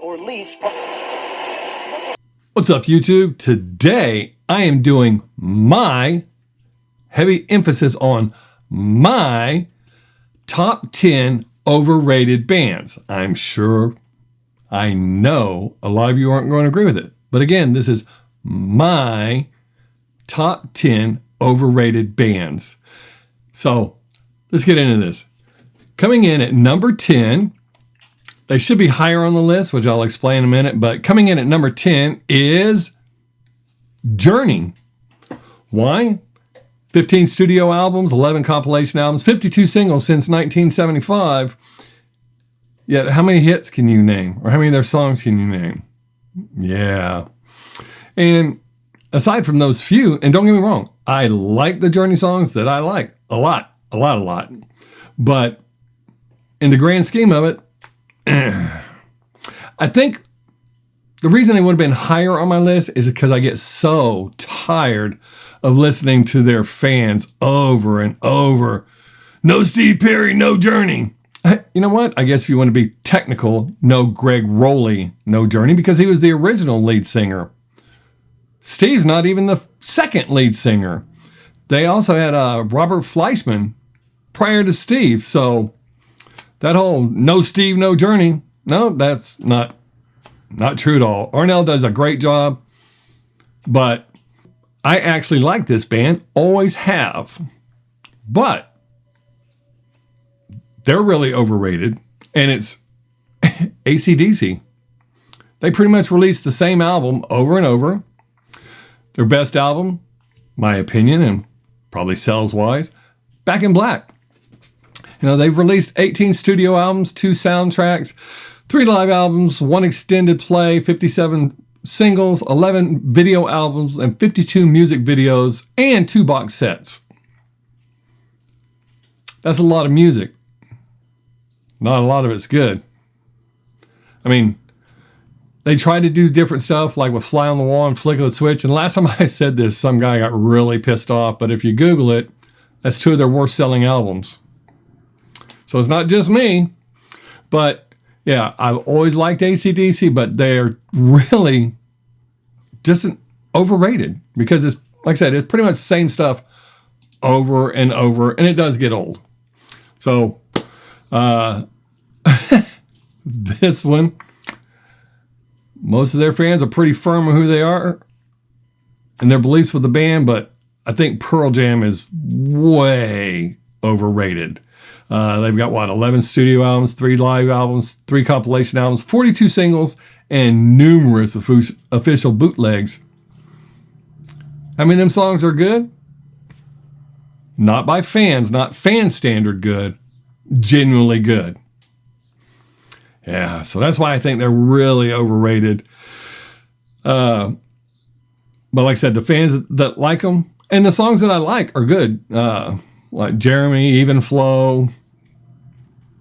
or lease. What's up, YouTube? Today I am doing my heavy emphasis on my top 10 overrated bands. I'm sure, I know a lot of you aren't going to agree with it. But again, this is my top 10 overrated bands. So let's get into this. Coming in at number 10, they should be higher on the list, which I'll explain in a minute, but coming in at number 10 is Journey. Why? 15 studio albums, 11 compilation albums, 52 singles since 1975. Yet, how many hits can you name? Or how many of their songs can you name? Yeah. And aside from those few, and don't get me wrong, I like the Journey songs that I like a lot. But in the grand scheme of it, I think the reason they would have been higher on my list is because I get so tired of listening to their fans over and over. No Steve Perry, no Journey. You know what? I guess if you want to be technical, no Greg Rowley, no Journey, because he was the original lead singer. Steve's not even the second lead singer. They also had Robert Fleischman prior to Steve, so that whole no Steve, no Journey, no, that's not true at all. Arnell does a great job, but I actually like this band, always have. But they're really overrated, and it's ACDC. They pretty much released the same album over and over. Their best album, my opinion, and probably sales-wise, Back in Black. You know, they've released 18 studio albums, 2 soundtracks, 3 live albums, 1 extended play, 57 singles, 11 video albums, and 52 music videos, and 2 box sets. That's a lot of music. Not a lot of it's good. I mean, they tried to do different stuff, like with Fly on the Wall and Flick of the Switch, and last time I said this, some guy got really pissed off, but if you Google it, that's 2 of their worst-selling albums. So it's not just me, but yeah, I've always liked AC/DC, but they're really just overrated because it's, like I said, it's pretty much the same stuff over and over, and it does get old. So this one, most of their fans are pretty firm on who they are and their beliefs with the band, but I think Pearl Jam is way overrated. They've got, 11 studio albums, 3 live albums, 3 compilation albums, 42 singles, and numerous official bootlegs. How many of them songs are good? Not by fans, not fan standard good, genuinely good. Yeah, so that's why I think they're really overrated. But like I said, the fans that like them, and the songs that I like are good. Like Jeremy, Even Flow.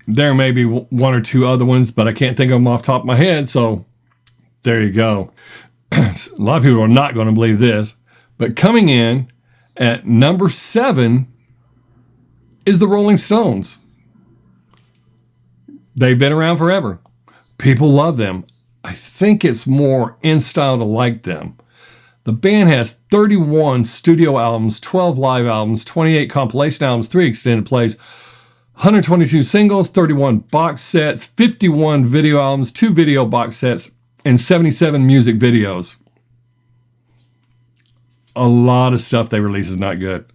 There may be 1 or 2 other ones, but I can't think of them off the top of my head, so there you go. A lot of people are not going to believe this, but coming in at number 7 is the Rolling Stones. They've been around forever. People love them. I think it's more in style to like them. The band has 31 studio albums, 12 live albums, 28 compilation albums, 3 extended plays, 122 singles, 31 box sets, 51 video albums, 2 video box sets, and 77 music videos. A lot of stuff they release is not good.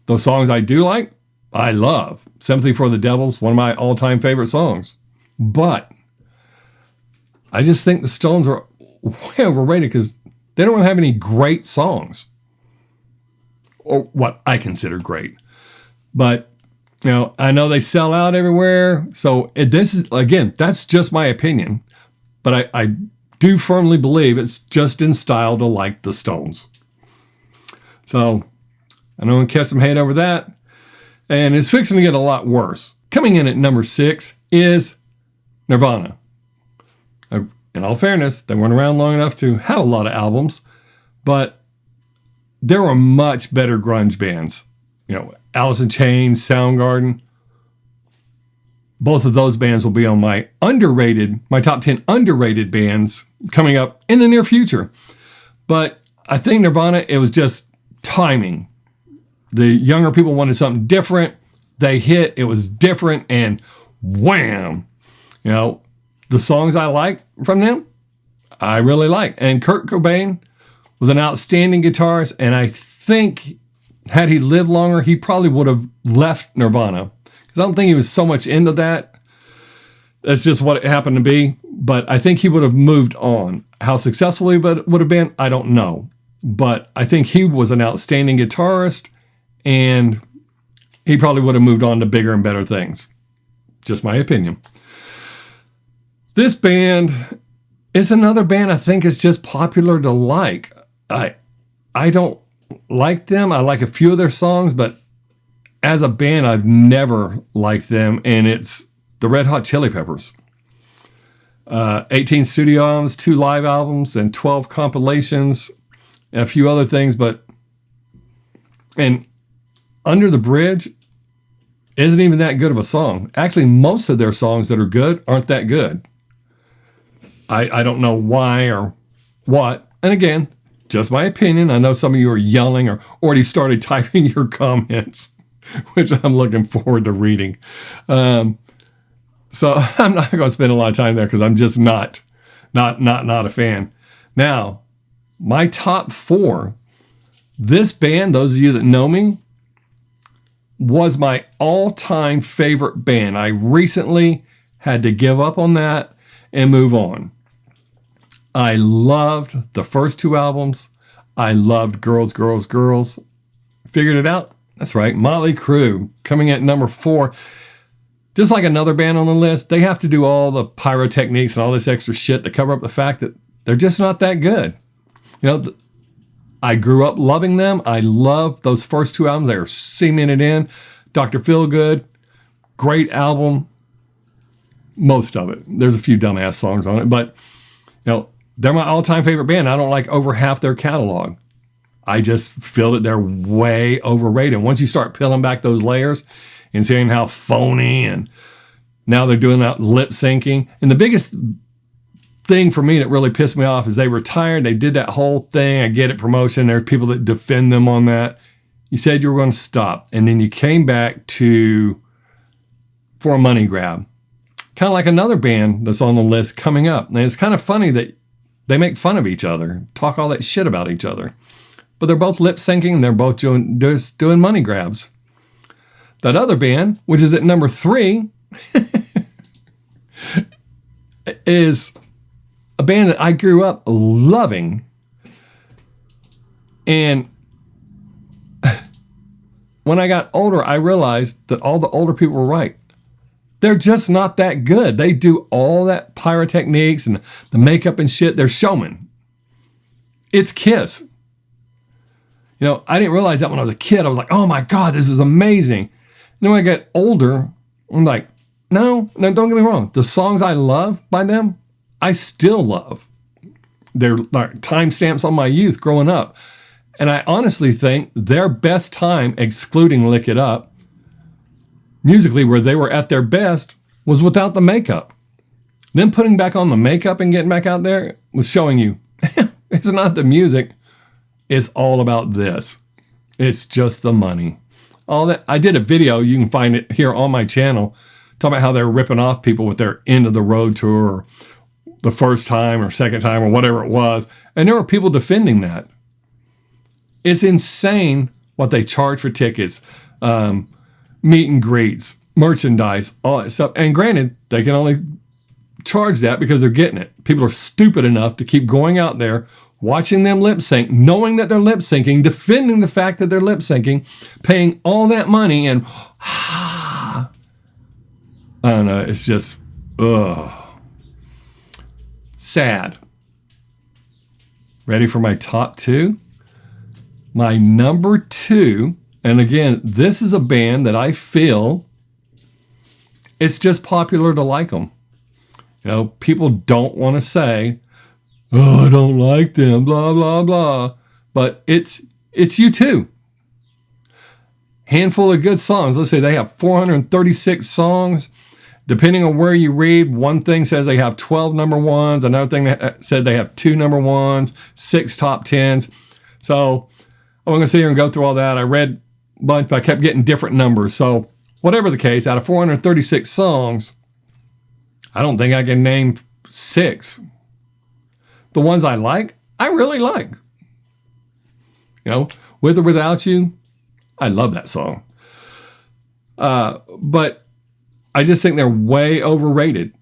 Those songs I do like, I love. Sympathy for the Devil's one of my all-time favorite songs. But I just think the Stones are way overrated because they don't have any great songs, or what I consider great. But, you know, I know they sell out everywhere. So this is, again, that's just my opinion. But I do firmly believe it's just in style to like the Stones. So I know I'm going to catch some hate over that. And it's fixing to get a lot worse. Coming in at number 6 is Nirvana. In all fairness, they weren't around long enough to have a lot of albums, but there were much better grunge bands. You know, Alice in Chains, Soundgarden. both of those bands will be on my top 10 underrated bands coming up in the near future. But I think Nirvana, it was just timing. The younger people wanted something different. They hit, it was different, and wham! You know, the songs I like from them, I really like. And Kurt Cobain was an outstanding guitarist, and I think had he lived longer, he probably would have left Nirvana. Because I don't think he was so much into that. That's just what it happened to be. But I think he would have moved on. How successful he would have been, I don't know. But I think he was an outstanding guitarist, and he probably would have moved on to bigger and better things. Just my opinion. This band is another band I think is just popular to like. I don't like them. I like a few of their songs, but as a band, I've never liked them, and it's the Red Hot Chili Peppers. 18 studio albums, 2 live albums, and 12 compilations, and a few other things, and Under the Bridge isn't even that good of a song. Actually, most of their songs that are good aren't that good. I don't know why or what. And again, just my opinion. I know some of you are yelling or already started typing your comments, which I'm looking forward to reading. So I'm not going to spend a lot of time there because I'm just not a fan. Now, my top 4, this band, those of you that know me, was my all-time favorite band. I recently had to give up on that and move on. I loved the first 2 albums. I loved Girls, Girls, Girls. Figured it out? That's right, Motley Crue, coming at number 4. Just like another band on the list, they have to do all the pyrotechniques and all this extra shit to cover up the fact that they're just not that good. You know, I grew up loving them. I love those first 2 albums. They are cemented in. Dr. Feelgood, great album. Most of it. There's a few dumbass songs on it, but you know, they're my all-time favorite band. I don't like over half their catalog. I just feel that they're way overrated. Once you start peeling back those layers and seeing how phony, and now they're doing that lip syncing. And the biggest thing for me that really pissed me off is they retired. They did that whole thing. I get it, promotion. There are people that defend them on that. You said you were going to stop, and then you came back for a money grab. Kind of like another band that's on the list coming up. And it's kind of funny that they make fun of each other, talk all that shit about each other. But they're both lip syncing, and they're both doing money grabs. That other band, which is at number 3, is a band that I grew up loving. And when I got older, I realized that all the older people were right. They're just not that good. They do all that pyrotechnics and the makeup and shit. They're showmen. It's Kiss. You know, I didn't realize that when I was a kid. I was like, oh my God, this is amazing. And then when I got older, I'm like, no, don't get me wrong. The songs I love by them, I still love. They're like timestamps on my youth growing up. And I honestly think their best time, excluding Lick It Up, musically where they were at their best, was without the makeup. Them putting back on the makeup and getting back out there was showing you it's not the music. It's all about this. It's just the money. All that. I did a video, you can find it here on my channel, talking about how they're ripping off people with their end of the road tour, or the first time or second time or whatever it was. And there were people defending that. It's insane what they charge for tickets, meet and greets, merchandise, all that stuff. And granted, they can only charge that because they're getting it. People are stupid enough to keep going out there, watching them lip sync, knowing that they're lip syncing, defending the fact that they're lip syncing, paying all that money, and I don't know, it's just, sad. Ready for my top 2? My number 2, and again, this is a band that I feel it's just popular to like them. You know, people don't want to say, oh, I don't like them, blah, blah, blah. But it's U2. Handful of good songs. Let's say they have 436 songs. depending on where you read, one thing says they have 12 number ones, another thing that said they have 2 number ones, 6 top 10s. So I'm going to sit here and go through all that. I read a bunch, but I kept getting different numbers. So whatever the case, out of 436 songs, I don't think I can name 6. The ones I like, I really like. You know, With or Without You, I love that song. But I just think they're way overrated.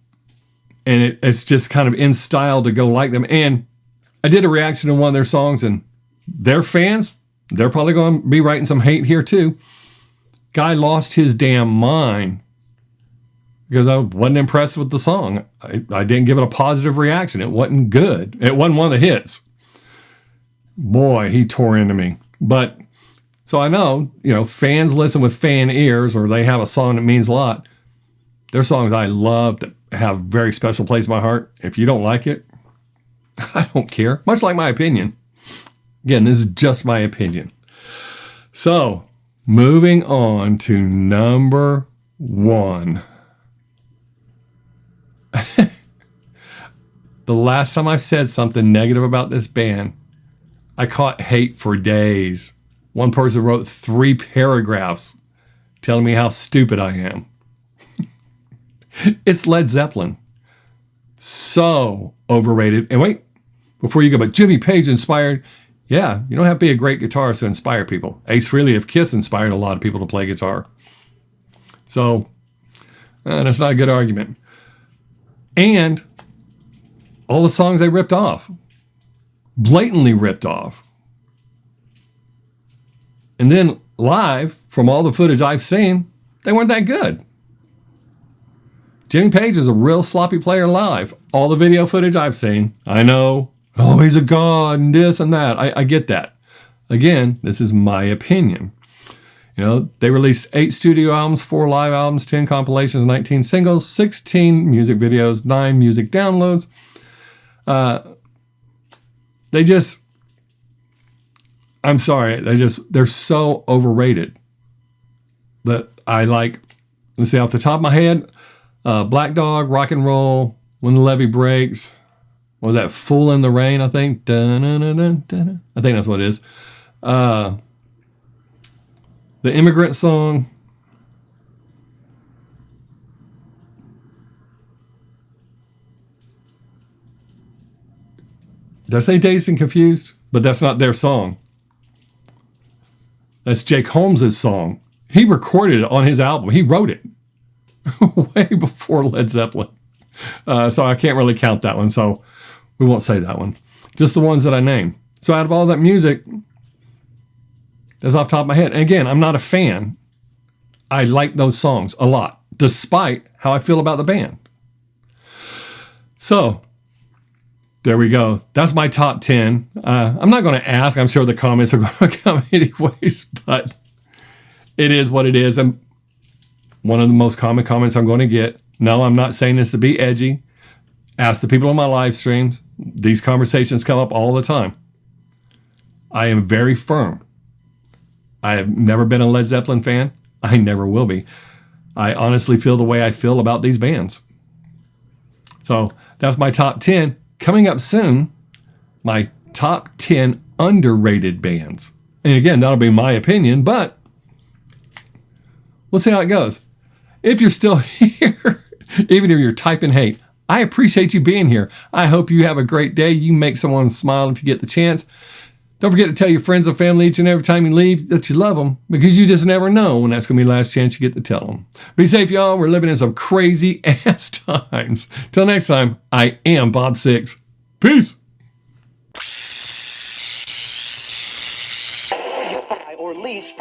And it's just kind of in style to go like them. And I did a reaction to one of their songs, and their fans, they're probably going to be writing some hate here too. Guy lost his damn mind because I wasn't impressed with the song. I didn't give it a positive reaction. It wasn't good. It wasn't one of the hits. Boy, he tore into me. But, so I know, you know, fans listen with fan ears, or they have a song that means a lot. There's songs I love that have a very special place in my heart. If you don't like it, I don't care. Much like my opinion. Again, this is just my opinion. So, moving on to number 1. The last time I said something negative about this band, I caught hate for days. One person wrote 3 paragraphs telling me how stupid I am. It's Led Zeppelin. So overrated. And wait, before you go, but Jimmy Page inspired. Yeah, you don't have to be a great guitarist to inspire people. Ace Frehley of Kiss inspired a lot of people to play guitar. So, that's not a good argument. And all the songs they ripped off. Blatantly ripped off. And then live, from all the footage I've seen, they weren't that good. Jimmy Page is a real sloppy player live. All the video footage I've seen, I know, oh, he's a god and this and that. I get that. Again, this is my opinion. You know, they released 8 studio albums, 4 live albums, 10 compilations, 19 singles, 16 music videos, 9 music downloads. I'm sorry, they're so overrated that I like, let's see, off the top of my head, Black Dog, Rock and Roll, When the Levee Breaks, what was that, Fool in the Rain, I think? Dun-dun-dun-dun-dun. I think that's what it is. The Immigrant Song. Did I say Dazed and Confused? But that's not their song. That's Jake Holmes' song. He recorded it on his album. He wrote it way before Led Zeppelin. So I can't really count that one. So we won't say that one. Just the ones that I named. So out of all that music, that's off the top of my head. And again, I'm not a fan. I like those songs a lot, despite how I feel about the band. So there we go. That's my top 10. I'm not going to ask. I'm sure the comments are going to come anyways, but it is what it is. And one of the most common comments I'm going to get, no, I'm not saying this to be edgy. Ask the people on my live streams. These conversations come up all the time. I am very firm. I have never been a Led Zeppelin fan. I never will be. I honestly feel the way I feel about these bands. So that's my top 10. Coming up soon, my top 10 underrated bands. And again, that'll be my opinion, but we'll see how it goes. If you're still here, even if you're typing hate, I appreciate you being here. I hope you have a great day. You make someone smile if you get the chance. Don't forget to tell your friends and family each and every time you leave that you love them, because you just never know when that's going to be the last chance you get to tell them. Be safe, y'all. We're living in some crazy ass times. Till next time, I am Bob Sixx. Peace. Or lease.